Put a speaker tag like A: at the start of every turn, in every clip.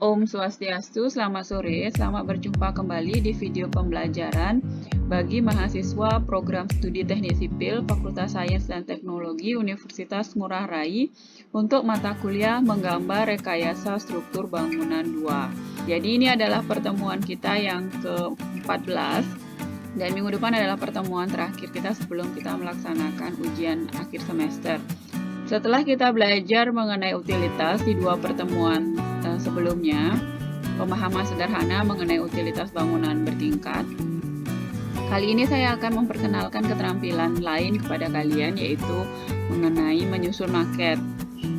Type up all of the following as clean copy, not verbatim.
A: Om Swastiastu, selamat sore, selamat berjumpa kembali di video pembelajaran bagi mahasiswa program studi teknik sipil Fakultas Sains dan Teknologi Universitas Ngurah Rai untuk mata kuliah menggambar rekayasa struktur bangunan 2. Jadi ini adalah pertemuan kita yang ke-14 dan minggu depan adalah pertemuan terakhir kita sebelum kita melaksanakan ujian akhir semester. Setelah kita belajar mengenai utilitas di dua pertemuan sebelumnya, pemahaman sederhana mengenai utilitas bangunan bertingkat, kali ini saya akan memperkenalkan keterampilan lain kepada kalian, yaitu mengenai menyusun maket.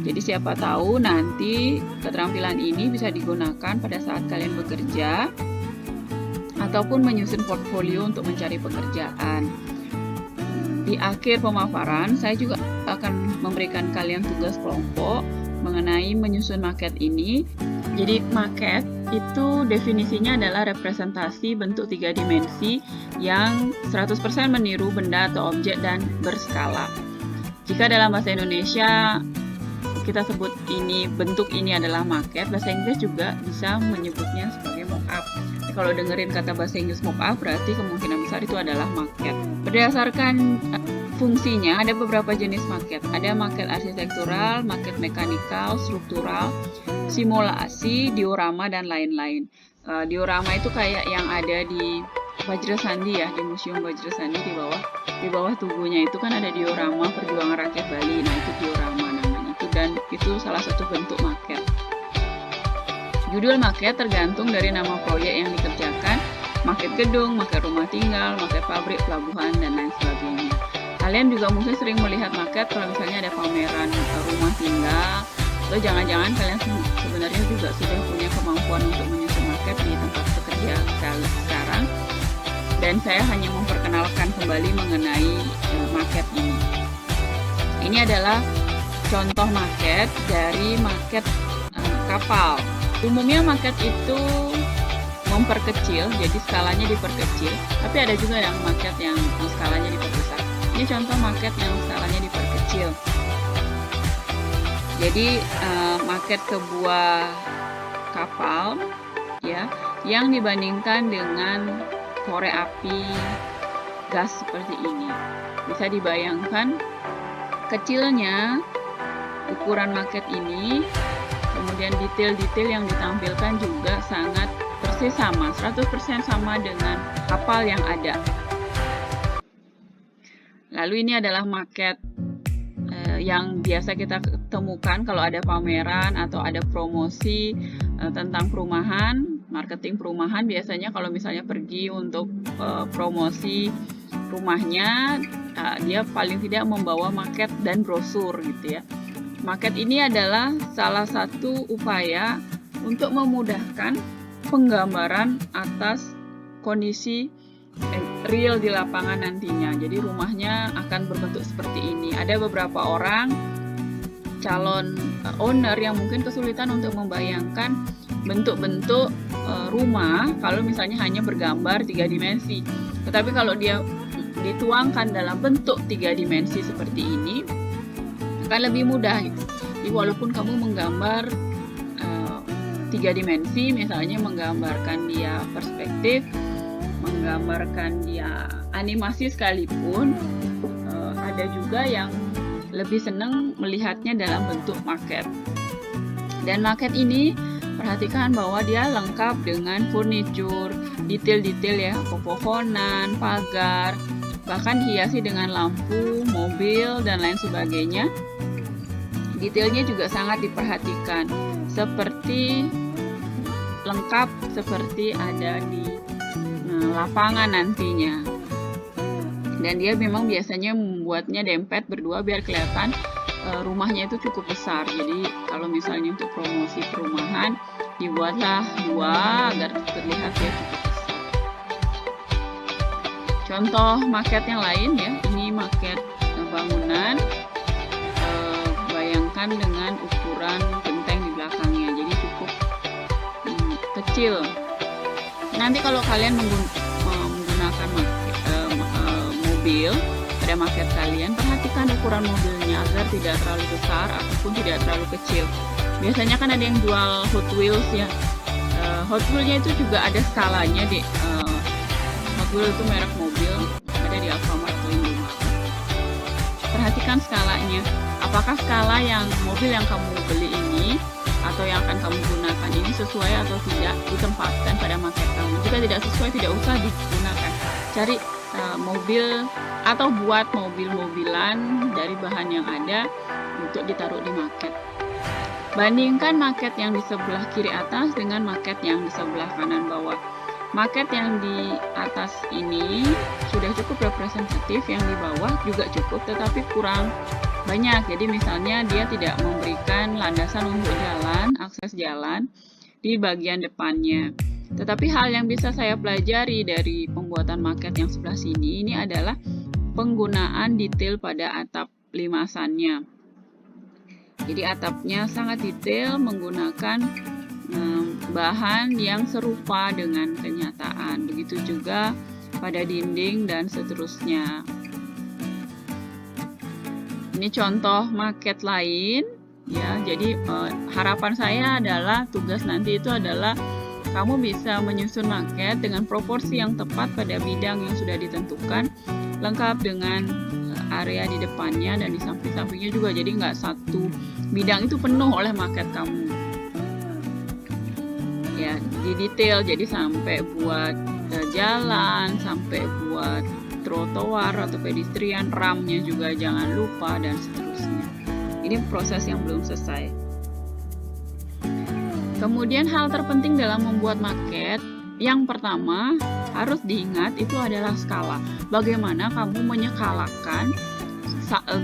A: Jadi siapa tahu nanti keterampilan ini bisa digunakan pada saat kalian bekerja ataupun menyusun portfolio untuk mencari pekerjaan. Di akhir pemaparan, saya juga akan memberikan kalian tugas kelompok mengenai menyusun maket ini. Jadi maket itu definisinya adalah representasi bentuk 3 dimensi yang 100% meniru benda atau objek dan berskala. Jika dalam bahasa Indonesia kita sebut bentuk ini adalah maket, bahasa Inggris juga bisa menyebutnya sebagai mock-up. Kalau dengerin kata bahasa Inggris mock-up, berarti kemungkinan besar itu adalah maket. Berdasarkan fungsinya, ada beberapa jenis maket. Ada maket arsitektural, maket mekanikal, struktural, simulasi, diorama, dan lain-lain. Diorama itu kayak yang ada di Wajrasandi ya, di Museum Wajrasandi di bawah tubuhnya itu kan ada diorama Perjuangan Rakyat Bali. Nah, itu diorama namanya itu, dan itu salah satu bentuk maket. Judul maket tergantung dari nama proyek yang dikerjakan, maket gedung, maket rumah tinggal, maket pabrik, pelabuhan, dan lain sebagainya. Kalian juga mungkin sering melihat maket kalau misalnya ada pameran rumah tinggal, atau jangan-jangan kalian sebenarnya juga sudah punya kemampuan untuk menyusun maket di tempat bekerja sekarang. Dan saya hanya memperkenalkan kembali mengenai maket ini. Ini adalah contoh maket dari maket kapal. Umumnya maket itu memperkecil, jadi skalanya diperkecil, tapi ada juga yang maket yang skalanya diperbesar. Ini contoh maket yang skalanya diperkecil. Jadi maket sebuah kapal ya, yang dibandingkan dengan korek api gas seperti ini. Bisa dibayangkan kecilnya ukuran maket ini. Kemudian detail-detail yang ditampilkan juga sangat persis sama, 100% sama dengan kapal yang ada. Lalu ini adalah maket yang biasa kita temukan kalau ada pameran atau ada promosi tentang perumahan, marketing perumahan. Biasanya kalau misalnya pergi untuk promosi rumahnya, dia paling tidak membawa maket dan brosur gitu ya. Maket ini adalah salah satu upaya untuk memudahkan penggambaran atas kondisi real di lapangan nantinya. Jadi rumahnya akan berbentuk seperti ini. Ada beberapa orang calon owner yang mungkin kesulitan untuk membayangkan bentuk-bentuk rumah kalau misalnya hanya bergambar 3 dimensi. Tetapi kalau dia dituangkan dalam bentuk 3 dimensi seperti ini, akan lebih mudah gitu. Jadi walaupun kamu menggambar 3 dimensi, misalnya menggambarkan dia perspektif, menggambarkan dia animasi sekalipun, ada juga yang lebih senang melihatnya dalam bentuk maket. Dan maket ini perhatikan bahwa dia lengkap dengan furniture, detail-detail ya, pepohonan, pagar, bahkan hiasi dengan lampu, mobil, dan lain sebagainya. Detailnya juga sangat diperhatikan, seperti lengkap seperti ada di lapangan nantinya. Dan dia memang biasanya membuatnya dempet berdua biar kelihatan rumahnya itu cukup besar. Jadi kalau misalnya untuk promosi perumahan, dibuatlah 2 agar terlihat dia cukup besar. Contoh maket yang lain ya, ini maket bangunan. Bayangkan dengan ukuran genteng di belakangnya, jadi cukup kecil. Nanti kalau kalian menggunakan mobil pada maket kalian, perhatikan ukuran mobilnya agar tidak terlalu besar ataupun tidak terlalu kecil. Biasanya kan ada yang jual Hot Wheels ya. Hot Wheels-nya itu juga ada skalanya deh. Hot Wheels itu merek mobil, ada di Alfamart atau Indomaret. Perhatikan skalanya. Apakah skala yang mobil yang kamu beli ini atau yang akan kamu gunakan ini sesuai atau tidak ditempatkan pada market kamu. Jika tidak sesuai, tidak usah digunakan. Cari mobil atau buat mobil-mobilan dari bahan yang ada untuk ditaruh di market. Bandingkan market yang di sebelah kiri atas dengan market yang di sebelah kanan bawah. Market yang di atas ini sudah cukup representatif, yang di bawah juga cukup tetapi kurang banyak. Jadi misalnya dia tidak memberikan landasan untuk jalan, akses jalan di bagian depannya. Tetapi hal yang bisa saya pelajari dari pembuatan market yang sebelah sini ini adalah penggunaan detail pada atap limasannya. Jadi atapnya sangat detail menggunakan bahan yang serupa dengan kenyataan. Begitu juga pada dinding dan seterusnya. Ini contoh market lain ya. Jadi harapan saya adalah tugas nanti itu adalah kamu bisa menyusun market dengan proporsi yang tepat pada bidang yang sudah ditentukan, lengkap dengan area di depannya dan di samping-sampingnya juga. Jadi nggak satu bidang itu penuh oleh market kamu. Ya, di detail. Jadi sampai buat jalan, sampai buat trotoar atau pedestrian, ramnya juga jangan lupa dan seterusnya. Ini proses yang belum selesai. Kemudian hal terpenting dalam membuat market, yang pertama harus diingat itu adalah skala. Bagaimana kamu menyekalakan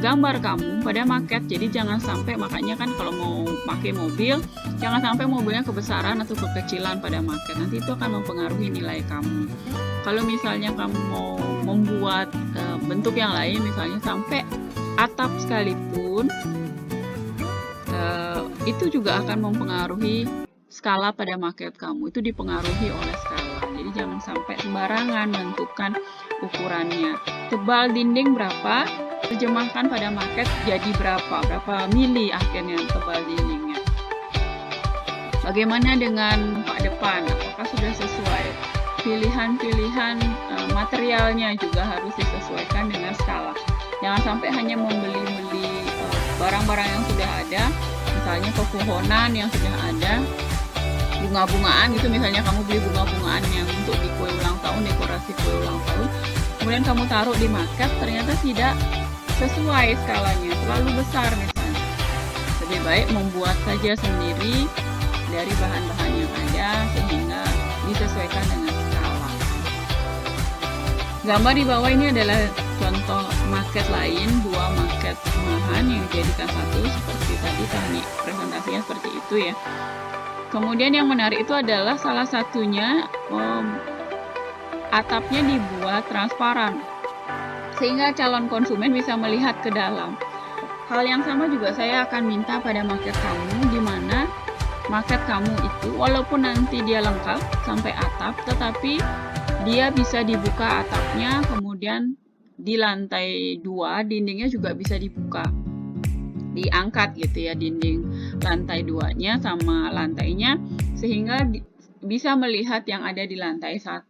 A: gambar kamu pada market. Jadi jangan sampai, makanya kan kalau mau pakai mobil, jangan sampai mobilnya kebesaran atau kekecilan pada market. Nanti itu akan mempengaruhi nilai kamu. Kalau misalnya kamu mau membuat bentuk yang lain, misalnya sampai atap sekalipun, itu juga akan mempengaruhi skala pada market kamu. Itu dipengaruhi oleh skala. Jadi jangan sampai sembarangan menentukan ukurannya. Tebal dinding berapa, terjemahkan pada market jadi berapa mili akhirnya tebal dindingnya. Bagaimana dengan pak depan? Apakah sudah sesuai? Pilihan-pilihan materialnya juga harus disesuaikan dengan skala. Jangan sampai hanya membeli-beli barang-barang yang sudah ada, misalnya pepohonan yang sudah ada, bunga-bungaan gitu, misalnya kamu beli bunga-bungaan yang untuk di kue ulang tahun, dekorasi kue ulang tahun, kemudian kamu taruh di market, ternyata tidak sesuai skalanya, terlalu besar misalnya. Lebih baik membuat saja sendiri dari bahan-bahan yang ada sehingga disesuaikan dengan skala. Gambar di bawah ini adalah contoh market lain, dua market rumahan yang dijadikan satu, seperti tadi teknik presentasinya seperti itu ya. Kemudian yang menarik itu adalah salah satunya atapnya dibuat transparan sehingga calon konsumen bisa melihat ke dalam. Hal yang sama juga saya akan minta pada market kamu, di mana market kamu itu walaupun nanti dia lengkap sampai atap, tetapi dia bisa dibuka atapnya, kemudian di lantai 2 dindingnya juga bisa dibuka, diangkat gitu ya, dinding lantai 2-nya sama lantainya, sehingga bisa melihat yang ada di lantai 1.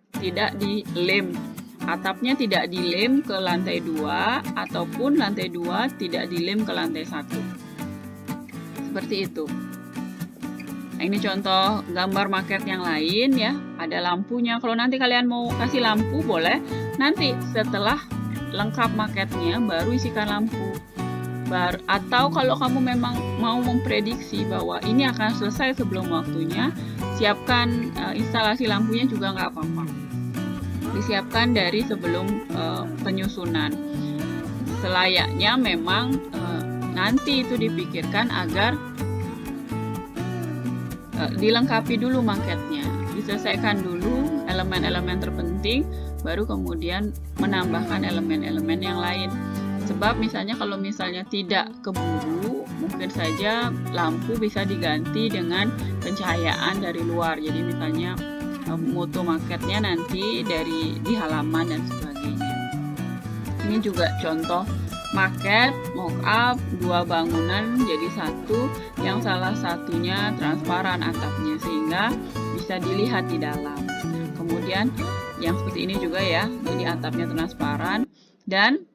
A: Tidak dilem, atapnya tidak dilem ke lantai 2 ataupun lantai 2 tidak dilem ke lantai 1. Seperti itu. Nah, ini contoh gambar market yang lain ya, ada lampunya. Kalau nanti kalian mau kasih lampu boleh, nanti setelah lengkap marketnya baru isikan lampu. Atau kalau kamu memang mau memprediksi bahwa ini akan selesai sebelum waktunya, siapkan instalasi lampunya juga nggak apa-apa. Disiapkan dari sebelum penyusunan. Selayaknya memang nanti itu dipikirkan agar dilengkapi dulu marketnya, diselesaikan dulu elemen-elemen terpenting, baru kemudian menambahkan elemen-elemen yang lain. Sebab misalnya kalau misalnya tidak keburu, mungkin saja lampu bisa diganti dengan pencahayaan dari luar. Jadi misalnya mutu marketnya nanti dari di halaman dan sebagainya. Ini juga contoh maket, mock-up, dua bangunan jadi satu, yang salah satunya transparan atapnya sehingga bisa dilihat di dalam. Kemudian yang seperti ini juga ya, jadi atapnya transparan dan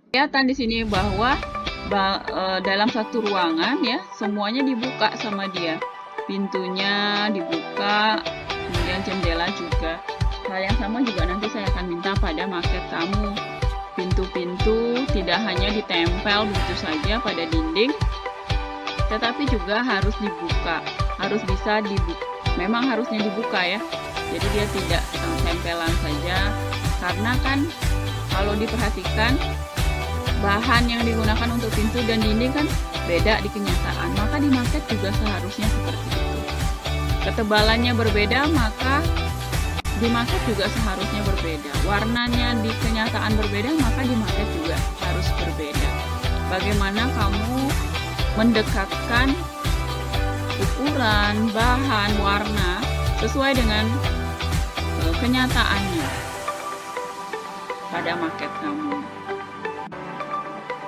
A: kelihatan di sini bahwa dalam satu ruangan ya semuanya dibuka sama dia, pintunya dibuka, kemudian jendela juga. Hal yang sama juga nanti saya akan minta pada maket kamu, pintu-pintu tidak hanya ditempel begitu saja pada dinding, tetapi juga harus dibuka, harus bisa dibuka, memang harusnya dibuka ya, jadi dia tidak tempelan saja, karena kan kalau diperhatikan bahan yang digunakan untuk pintu dan dinding kan beda di kenyataan, maka di maket juga seharusnya seperti itu. Ketebalannya berbeda, maka di maket juga seharusnya berbeda. Warnanya di kenyataan berbeda, maka di maket juga harus berbeda. Bagaimana kamu mendekatkan ukuran, bahan, warna sesuai dengan kenyataannya pada maket kamu.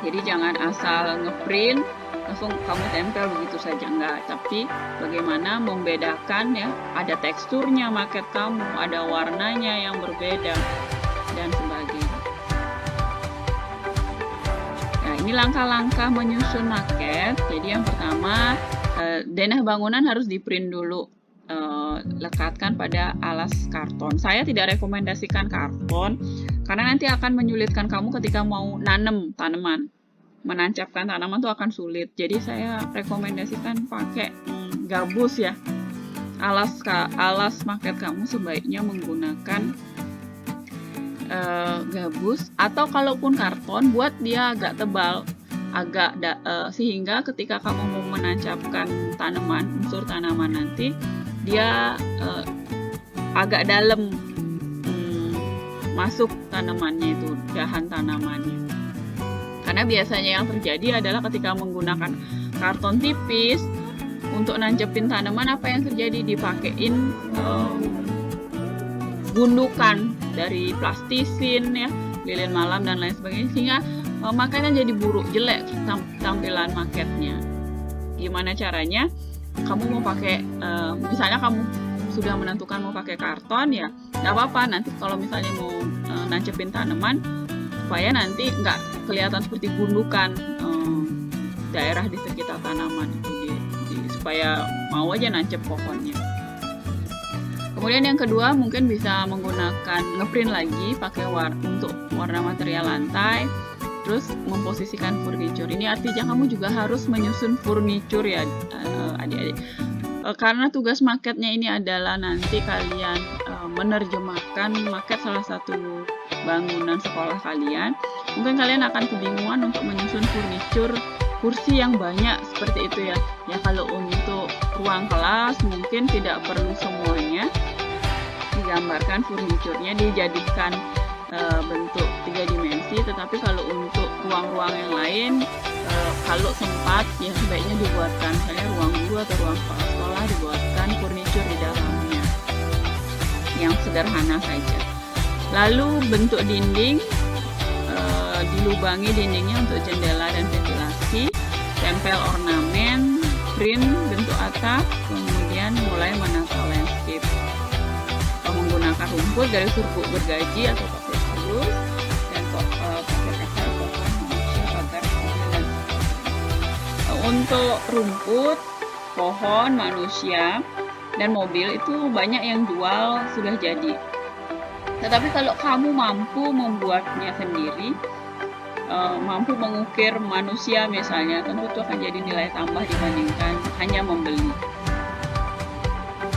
A: Jadi jangan asal ngeprint langsung kamu tempel begitu saja, enggak, tapi bagaimana membedakan ya, ada teksturnya maket kamu, ada warnanya yang berbeda dan sebagainya. Nah, ini langkah-langkah menyusun maket. Jadi yang pertama, denah bangunan harus di-print dulu, lekatkan pada alas karton. Saya tidak rekomendasikan karton karena nanti akan menyulitkan kamu ketika mau nanam tanaman. Menancapkan tanaman itu akan sulit. Jadi saya rekomendasikan pakai gabus ya. Alas maket kamu sebaiknya menggunakan gabus, atau kalaupun karton buat dia agak tebal, sehingga ketika kamu mau menancapkan tanaman, unsur tanaman nanti dia agak dalam masuk tanamannya itu, dahan tanamannya. Karena biasanya yang terjadi adalah ketika menggunakan karton tipis untuk nancepin tanaman, apa yang terjadi, dipakein gundukan dari plastisin ya, lilin malam dan lain sebagainya, sehingga makanya jadi buruk, jelek tampilan maketnya. Gimana caranya? Kamu mau pakai, misalnya kamu sudah menentukan mau pakai karton ya, nggak apa-apa. Nanti kalau misalnya mau nancepin tanaman, supaya nanti nggak kelihatan seperti gundukan daerah di sekitar tanaman itu, supaya mau aja nancep pohonnya. Kemudian yang kedua, mungkin bisa menggunakan ngeprint lagi pakai untuk warna material lantai, terus memposisikan furniture. Ini artinya kamu juga harus menyusun furniture ya adik-adik. Karena tugas maketnya ini adalah nanti kalian menerjemahkan maket salah satu bangunan sekolah kalian. Mungkin kalian akan kebingungan untuk menyusun furniture kursi yang banyak seperti itu ya. Ya kalau untuk ruang kelas mungkin tidak perlu semuanya digambarkan furniturnya, dijadikan bentuk 3 dimensi, tetapi kalau untuk ruang-ruang yang lain, kalau sempat ya sebaiknya dibuatkan, misalnya ruang guru atau ruang sekolah dibuatkan furniture di dalamnya yang sederhana saja. Lalu bentuk dinding, dilubangi dindingnya untuk jendela dan ventilasi, tempel ornamen, print bentuk atap, kemudian mulai menata landscape. Menggunakan rumput dari serbuk gergaji atau papyrus, dan pakai kasar, pohon, manusia, pagar, dan untuk rumput, pohon, manusia, dan mobil itu banyak yang jual sudah jadi. Tetapi kalau kamu mampu membuatnya sendiri, mampu mengukir manusia misalnya, tentu itu akan jadi nilai tambah dibandingkan hanya membeli.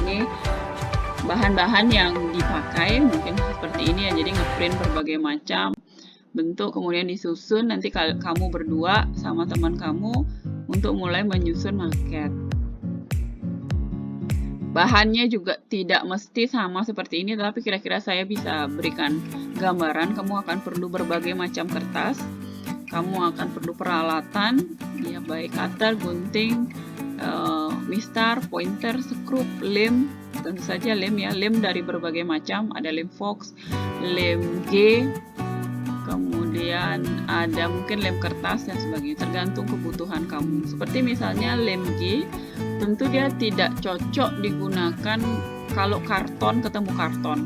A: Ini bahan-bahan yang dipakai mungkin seperti ini ya, jadi ngeprint berbagai macam bentuk, kemudian disusun, nanti kamu berdua sama teman kamu untuk mulai menyusun maket. Bahannya juga tidak mesti sama seperti ini, tapi kira-kira saya bisa berikan gambaran. Kamu akan perlu berbagai macam kertas, kamu akan perlu peralatan, ya baik cutter, gunting, mistar, pointer, skrup, lem, tentu saja lem ya, lem dari berbagai macam, ada lem Fox, lem G, kemudian ada mungkin lem kertas dan sebagainya, tergantung kebutuhan kamu. Seperti misalnya lem G, tentu dia tidak cocok digunakan kalau karton ketemu karton.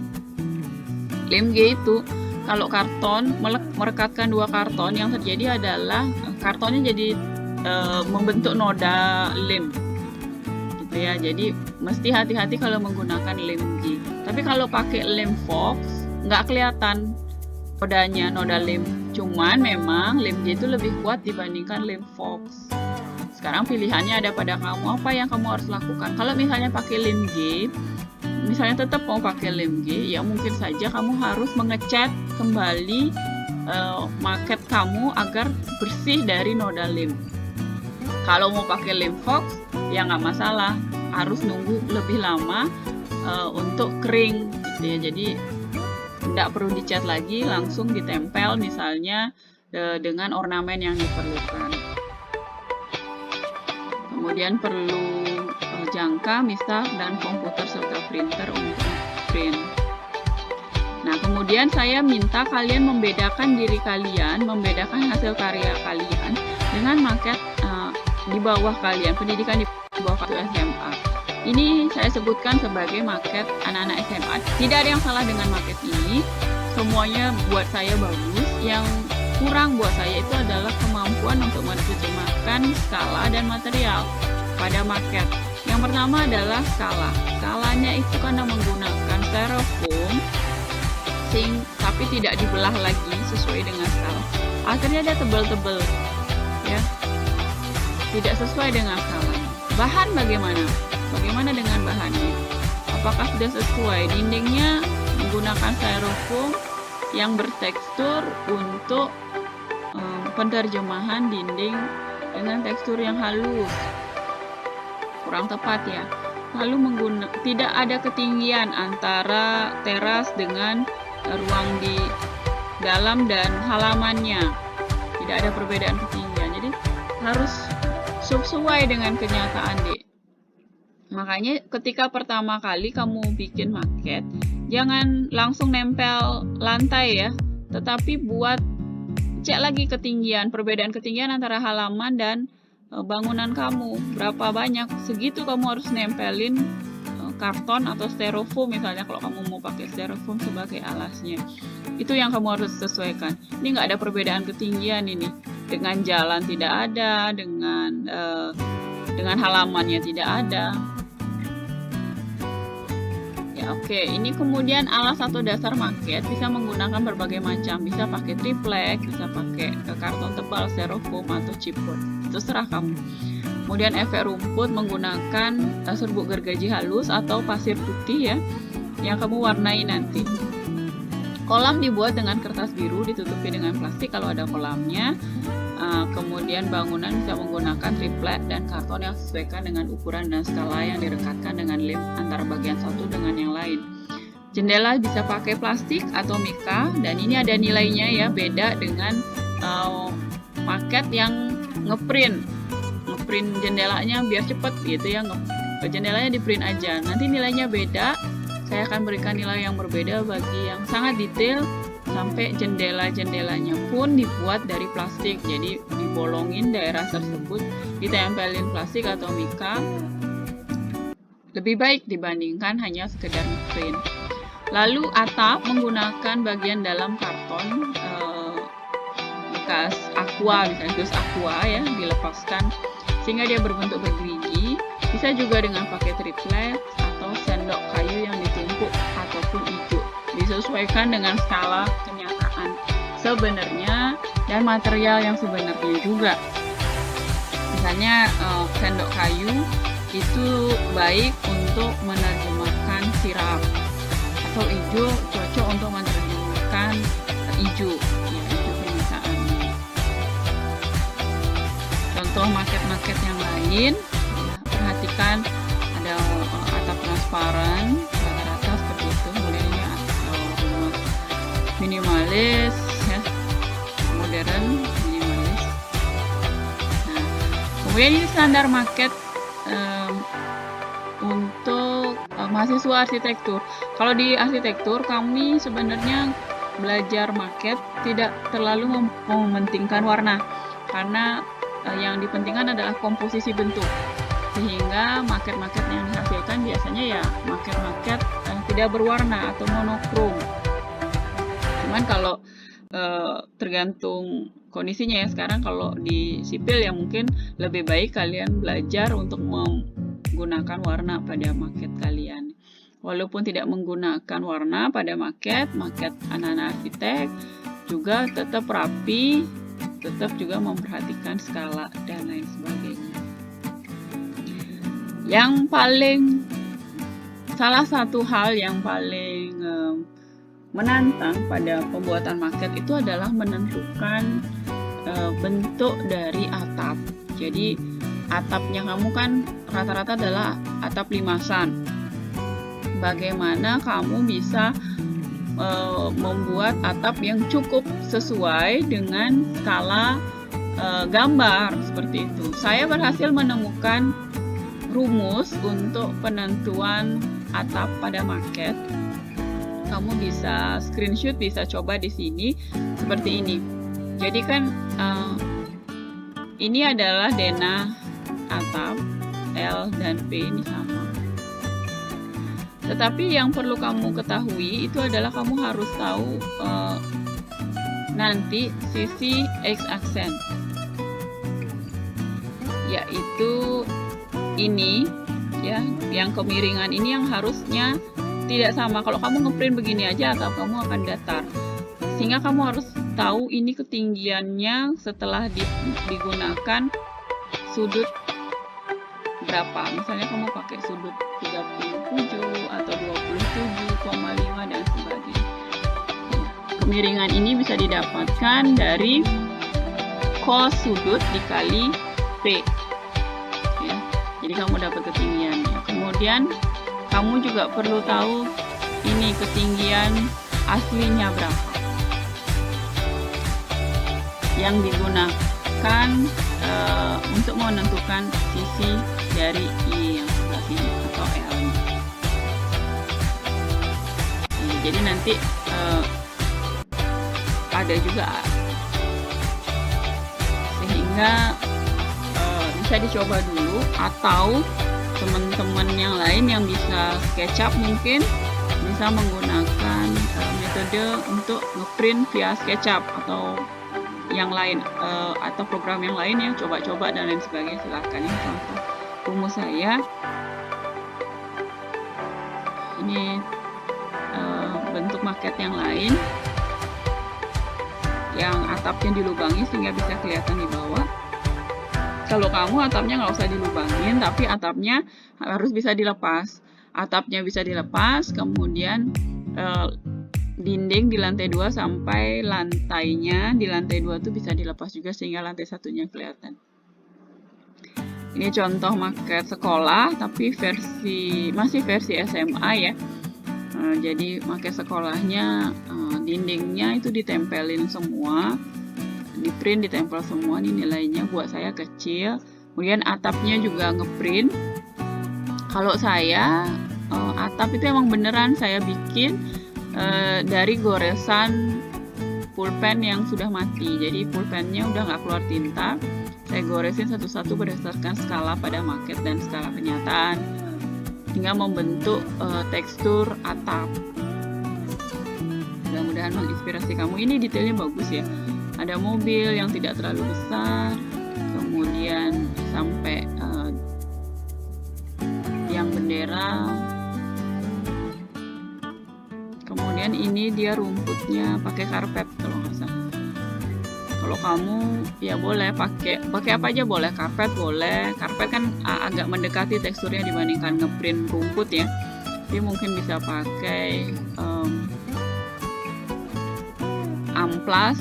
A: Lem G itu kalau karton merekatkan dua karton, yang terjadi adalah kartonnya jadi membentuk noda lem gitu ya. Jadi mesti hati-hati kalau menggunakan lem G. Tapi kalau pakai lem Fox nggak kelihatan nodanya, noda lem. Cuman memang lem G itu lebih kuat dibandingkan lem Fox. Sekarang pilihannya ada pada kamu, apa yang kamu harus lakukan. Kalau misalnya pakai lem G, misalnya tetap mau pakai lem G, ya mungkin saja kamu harus mengecat kembali maket kamu agar bersih dari noda lem. Kalau mau pakai lem Fox, ya nggak masalah, harus nunggu lebih lama untuk kering gitu ya. Jadi tidak perlu dicat lagi, langsung ditempel misalnya dengan ornamen yang diperlukan. Kemudian perlu jangka, misak, dan komputer serta printer untuk print. Nah, kemudian saya minta kalian membedakan diri kalian, membedakan hasil karya kalian dengan maket di bawah kalian, pendidikan di bawah kartu SMA. Ini saya sebutkan sebagai maket anak-anak SMA. Tidak ada yang salah dengan maket ini, semuanya buat saya bagus. Yang kurang buat saya itu adalah kemampuan untuk menerjemahkan skala dan material pada maket. Yang pertama adalah skala. Skalanya itu karena menggunakan styrofoam, tapi tidak dibelah lagi sesuai dengan skala. Akhirnya dia tebal-tebal, ya, tidak sesuai dengan skala. Bahan bagaimana? Bagaimana dengan bahannya? Apakah sudah sesuai? Dindingnya menggunakan styrofoam yang bertekstur untuk penerjemahan dinding dengan tekstur yang halus. Kurang tepat ya. Lalu tidak ada ketinggian antara teras dengan ruang di dalam dan halamannya. Tidak ada perbedaan ketinggian. Jadi harus sesuai dengan kenyataan, Dek. Makanya ketika pertama kali kamu bikin maket, jangan langsung nempel lantai ya, tetapi cek lagi ketinggian, perbedaan ketinggian antara halaman dan bangunan kamu, berapa banyak, segitu kamu harus nempelin karton atau styrofoam misalnya kalau kamu mau pakai styrofoam sebagai alasnya. Itu yang kamu harus sesuaikan. Ini nggak ada perbedaan ketinggian ini, dengan jalan tidak ada, dengan halamannya tidak ada. Ya oke, ini kemudian alas atau dasar maket bisa menggunakan berbagai macam, bisa pakai triplek, bisa pakai karton tebal, styrofoam atau chipboard. Itu serah kamu. Kemudian efek rumput menggunakan serbuk gergaji halus atau pasir putih ya, yang kamu warnai nanti. Kolam dibuat dengan kertas biru, ditutupi dengan plastik kalau ada kolamnya. Kemudian bangunan bisa menggunakan triplek dan karton yang sesuaikan dengan ukuran dan skala yang direkatkan dengan lem antara bagian satu dengan yang lain. Jendela bisa pakai plastik atau mika, dan ini ada nilainya ya, beda dengan maket yang ngeprint jendelanya biar cepet gitu ya, jendelanya di print aja, nanti nilainya beda. Saya akan berikan nilai yang berbeda bagi yang sangat detail, sampai jendela-jendelanya pun dibuat dari plastik, jadi dibolongin daerah tersebut, ditempelin plastik atau mika, lebih baik dibandingkan hanya sekedar print. Lalu atap menggunakan bagian dalam karton bekas aqua, misalnya dus aqua ya, dilepaskan sehingga dia berbentuk bergerigi. Bisa juga dengan pakai triplek atau sendok kayu yang ditumpuk ataupun ijuk, disesuaikan dengan skala kenyataan sebenarnya dan material yang sebenarnya juga. Misalnya sendok kayu itu baik untuk menerjemahkan sirap, atau ijuk cocok untuk menerjemahkan ijuk, ya, ijuk permukaan. Contoh maket-maket yang lain, ya, perhatikan ada atap transparan, rata-rata seperti itu. Kemudian ini rumah minimalis, ya, modern, minimalis. Nah, kemudian ini standar maket untuk mahasiswa arsitektur. Kalau di arsitektur kami sebenarnya belajar maket tidak terlalu mementingkan warna, karena yang dipentingkan adalah komposisi bentuk, sehingga maket-maket yang dihasilkan biasanya ya maket-maket tidak berwarna atau monokrom. Cuman kalau tergantung kondisinya ya, sekarang kalau di sipil ya mungkin lebih baik kalian belajar untuk menggunakan warna pada maket kalian. Walaupun tidak menggunakan warna pada maket anak-anak arsitek juga tetap rapi, tetap juga memperhatikan skala dan lain sebagainya. Salah satu hal yang paling menantang pada pembuatan maket itu adalah menentukan bentuk dari atap. Jadi atapnya kamu kan rata-rata adalah atap limasan. Bagaimana kamu bisa membuat atap yang cukup sesuai dengan skala gambar seperti itu. Saya berhasil menemukan rumus untuk penentuan atap pada maket. Kamu bisa screenshot, bisa coba di sini seperti ini. Jadi kan ini adalah denah atap, L dan P ini sama. Tetapi yang perlu kamu ketahui itu adalah kamu harus tahu nanti sisi x-aksen, yaitu ini ya, yang kemiringan ini yang harusnya tidak sama. Kalau kamu ngeprint begini aja atap kamu akan datar, sehingga kamu harus tahu ini ketinggiannya setelah digunakan sudut berapa. Misalnya kamu pakai sudut 37 atau 27,5 dan sebagainya. Kemiringan ini bisa didapatkan dari cos sudut dikali P ya. Jadi kamu dapat ketinggiannya. Kemudian kamu juga perlu tahu ini ketinggian aslinya berapa yang digunakan untuk menentukan sisi dari I yang sebelah sini atau L. Jadi nanti ada juga, sehingga bisa dicoba dulu, atau teman-teman yang lain yang bisa SketchUp mungkin bisa menggunakan metode untuk ngeprint via SketchUp atau yang lain, atau program yang lain yang coba-coba dan lain sebagainya. Silahkan, ini contoh rumus saya. Ini bentuk maket yang lain yang atapnya dilubangi sehingga bisa kelihatan di bawah. Kalau kamu atapnya nggak usah dilubangin, tapi atapnya harus bisa dilepas. Atapnya bisa dilepas, kemudian dinding di lantai 2 sampai lantainya di lantai 2 itu bisa dilepas juga sehingga lantai satunya kelihatan. Ini contoh maket sekolah, tapi masih versi SMA ya. Jadi maket sekolahnya dindingnya itu ditempelin semua, di print ditempel semua. Ini nilainya buat saya kecil. Kemudian atapnya juga ngeprint. Kalau saya atap itu emang beneran saya bikin dari goresan pulpen yang sudah mati. Jadi pulpennya udah nggak keluar tinta, saya goresin satu-satu berdasarkan skala pada maket dan skala kenyataan hingga membentuk tekstur atap. Mudah-mudahan menginspirasi kamu. Ini detailnya bagus ya. Ada mobil yang tidak terlalu besar, kemudian sampai yang bendera. Kemudian ini dia rumputnya pakai karpet kalau nggak salah. Kalau kamu ya boleh pakai apa aja boleh, karpet boleh. Karpet kan agak mendekati teksturnya dibandingkan ngeprint rumput ya. Jadi mungkin bisa pakai amplas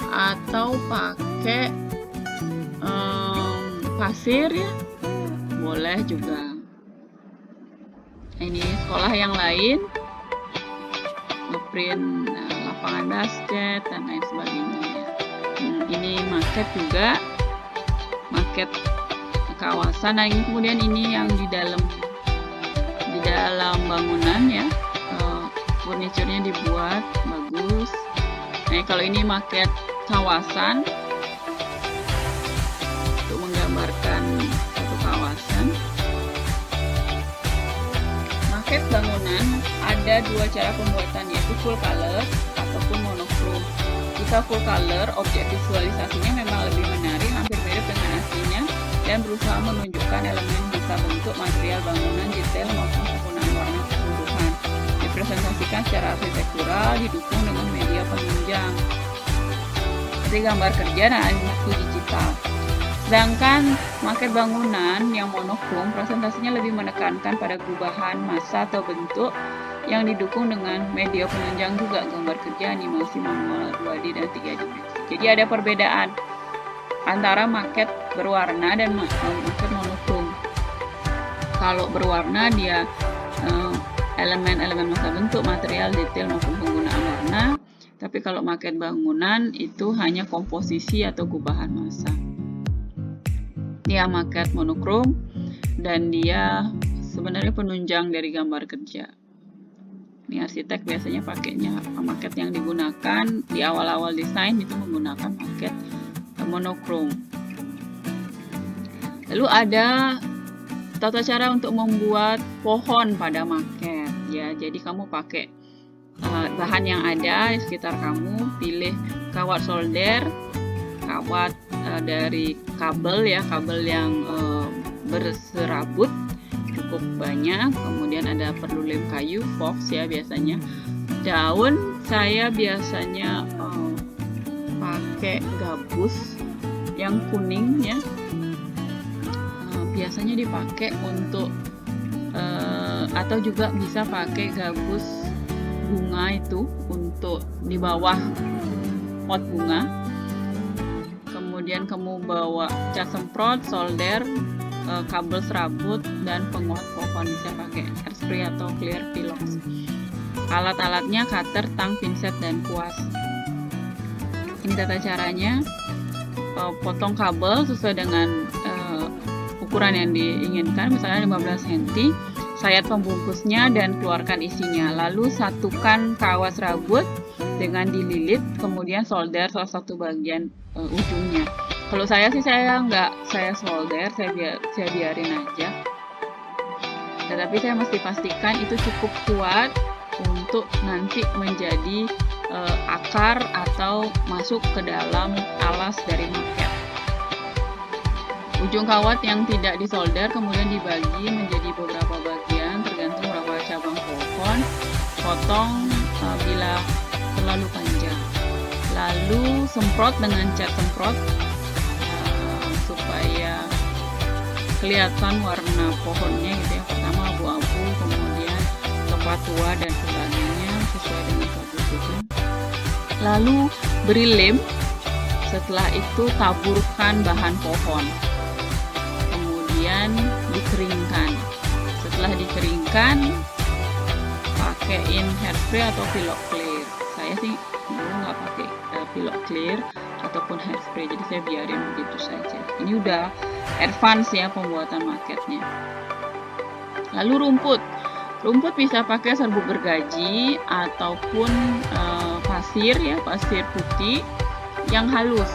A: atau pakai pasir ya, boleh juga. Ini sekolah yang lain ngeprint lapangan basket dan lain sebagainya. Ini maket juga, maket kawasan. Nah, ini kemudian ini yang di dalam bangunan ya, miniaturnya dibuat bagus. Nah, kalau ini maket kawasan untuk menggambarkan satu kawasan. Maket bangunan ada dua cara pembuatan, yaitu full color ataupun monochrome. Jika full color, objek visualisasinya memang lebih menarik, hampir mirip dengan aslinya, dan berusaha menunjukkan elemen bisa bentuk, material bangunan, detail maupun penggunaan warna keseluruhan. Dipresentasikan secara arsitektural, didukung dengan media penunjang seperti gambar kerja dan animasi digital. Sedangkan maket bangunan yang monokrom, presentasinya lebih menekankan pada gubahan massa atau bentuk yang didukung dengan media penunjang juga, gambar kerja, animasi manual 2D dan 3 dimensi. Jadi ada perbedaan antara maket berwarna dan maket monokrom. Kalau berwarna dia elemen-elemen massa bentuk, material, detail maupun penggunaan warna. Tapi kalau maket bangunan itu hanya komposisi atau gubahan massa. Dia maket monokrom dan dia sebenarnya penunjang dari gambar kerja. Ini arsitek biasanya pakainya maket yang digunakan di awal-awal desain itu menggunakan maket monokrom. Lalu ada tata cara untuk membuat pohon pada maket. Ya, jadi kamu pakai bahan yang ada di sekitar kamu, pilih kawat solder, kawat dari kabel ya, kabel yang berserabut cukup banyak, kemudian ada perlu lem kayu, fox ya biasanya, daun saya biasanya pakai gabus yang kuning ya, biasanya dipakai untuk atau juga bisa pakai gabus bunga itu untuk di bawah pot bunga. Kemudian kamu bawa cat semprot, solder, kabel serabut, dan penguat pohon. Bisa pakai hairspray atau clear pilox. Alat-alatnya cutter, tang, pinset, dan kuas. Ini tata caranya. Potong kabel sesuai dengan ukuran yang diinginkan, misalnya 15 cm. Sayat pembungkusnya dan keluarkan isinya. Lalu satukan kawat serabut dengan dililit, kemudian solder salah satu bagian ujungnya. Kalau saya sih saya solder, saya biarin aja. Tetapi saya mesti pastikan itu cukup kuat untuk nanti menjadi akar atau masuk ke dalam alas dari maket. Ujung kawat yang tidak disolder kemudian dibagi menjadi beberapa bagian tergantung berapa cabang pohon. Potong bila terlalu panjang. Lalu semprot dengan cat semprot supaya kelihatan warna pohonnya gitu ya. Pertama abu-abu, kemudian coklat tua dan sebagainya sesuai dengan kebutuhan. Lalu beri lem. Setelah itu taburkan bahan pohon. Kemudian dikeringkan. Setelah dikeringkan, pakaiin hairspray atau pilok clear. Saya sih dulu nggak pakai pilok clear ataupun hairspray, jadi saya biarin begitu saja. Ini udah advance ya pembuatan maketnya. Lalu rumput bisa pakai serbuk gergaji ataupun pasir ya, pasir putih yang halus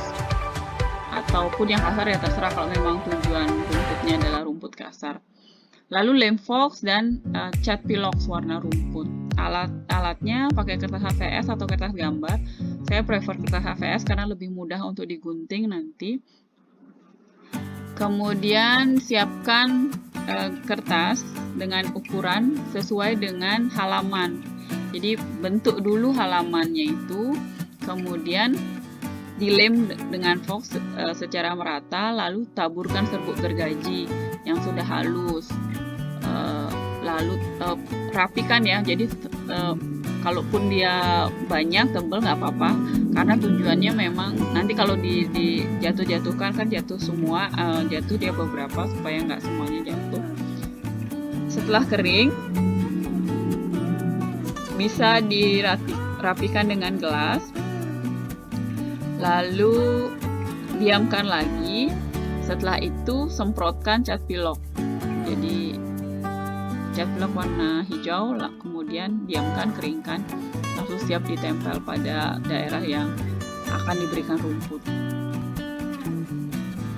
A: ataupun yang kasar ya, terserah kalau memang tujuan rumputnya adalah rumput kasar. Lalu lem fox dan cat pilox warna rumput. Alatnya pakai kertas HVS atau kertas gambar. Saya prefer kertas HVS karena lebih mudah untuk digunting nanti. Kemudian siapkan kertas dengan ukuran sesuai dengan halaman. Jadi bentuk dulu halamannya itu, kemudian dilem dengan fox secara merata, lalu taburkan serbuk gergaji yang sudah halus. Lalu rapikan ya, jadi kalaupun dia banyak tebal nggak apa-apa, karena tujuannya memang nanti kalau dijatuh-jatuhkan kan jatuh semua, jatuh dia beberapa supaya nggak semuanya jatuh. Setelah kering bisa dirapikan dengan gelas, lalu diamkan lagi. Setelah itu semprotkan cat pilok. Jadi cat velg warna hijau, kemudian diamkan, keringkan, langsung siap ditempel pada daerah yang akan diberikan rumput.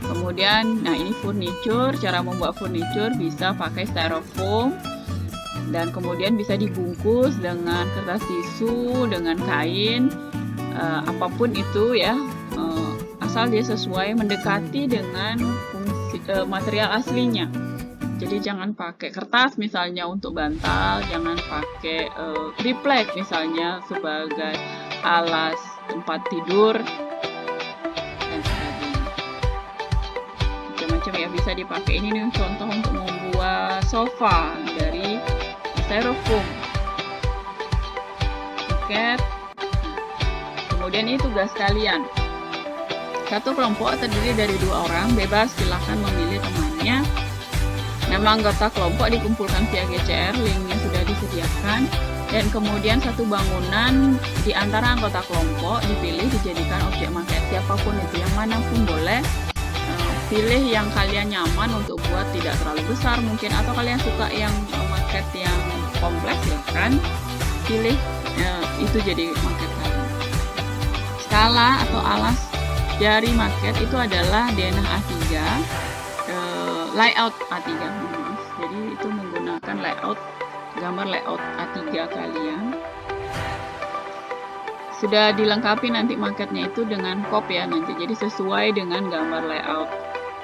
A: Kemudian, nah ini furniture. Cara membuat furniture bisa pakai styrofoam dan kemudian bisa dibungkus dengan kertas tisu, dengan kain, apapun itu ya, asal dia sesuai mendekati dengan fungsi, material aslinya. Jadi jangan pakai kertas misalnya untuk bantal, jangan pakai triplek misalnya sebagai alas tempat tidur, dan sebagainya. Macam-macam ya bisa dipakai. Ini nih contoh untuk membuat sofa dari styrofoam. Oke. Kemudian ini tugas kalian. Satu kelompok terdiri dari 2 orang, bebas silahkan memilih temannya. Nama anggota kelompok dikumpulkan via GCR, linknya sudah disediakan. Dan kemudian satu bangunan di antara anggota kelompok dipilih dijadikan objek maket. Siapapun itu, yang manapun boleh. Pilih yang kalian nyaman untuk buat, tidak terlalu besar mungkin, atau kalian suka yang maket yang kompleks ya kan, pilih itu jadi maket kalian. Skala atau alas dari maket itu adalah denah A3, layout A3, jadi itu menggunakan gambar layout A3 kalian. Sudah dilengkapi nanti maketnya itu dengan cop ya nanti, jadi sesuai dengan gambar layout.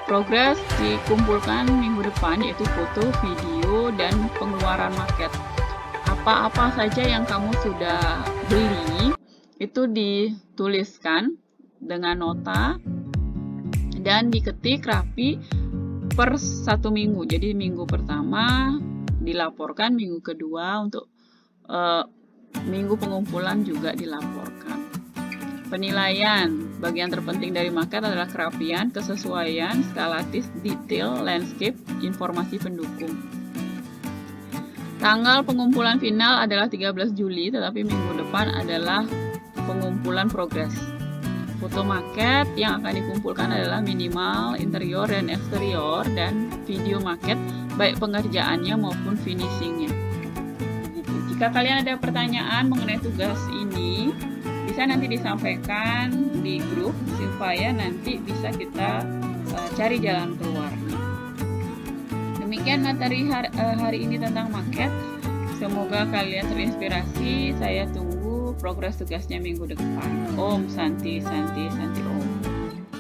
A: Progres dikumpulkan minggu depan, yaitu foto, video, dan pengeluaran maket. Apa-apa saja yang kamu sudah beli itu dituliskan dengan nota dan diketik rapi per 1 minggu. Jadi minggu pertama dilaporkan, minggu kedua untuk minggu pengumpulan juga dilaporkan. Penilaian, bagian terpenting dari maket adalah kerapian, kesesuaian, skalatis, detail, landscape, informasi pendukung. Tanggal pengumpulan final adalah 13 Juli, tetapi minggu depan adalah pengumpulan progres. Foto maket yang akan dikumpulkan adalah minimal interior dan eksterior, dan video maket baik pengerjaannya maupun finishingnya. Jika kalian ada pertanyaan mengenai tugas ini, bisa nanti disampaikan di grup supaya nanti bisa kita cari jalan keluarnya. Demikian materi hari ini tentang maket. Semoga kalian terinspirasi. Saya tunggu progres tugasnya minggu depan. Om Santi Santi Santi Om.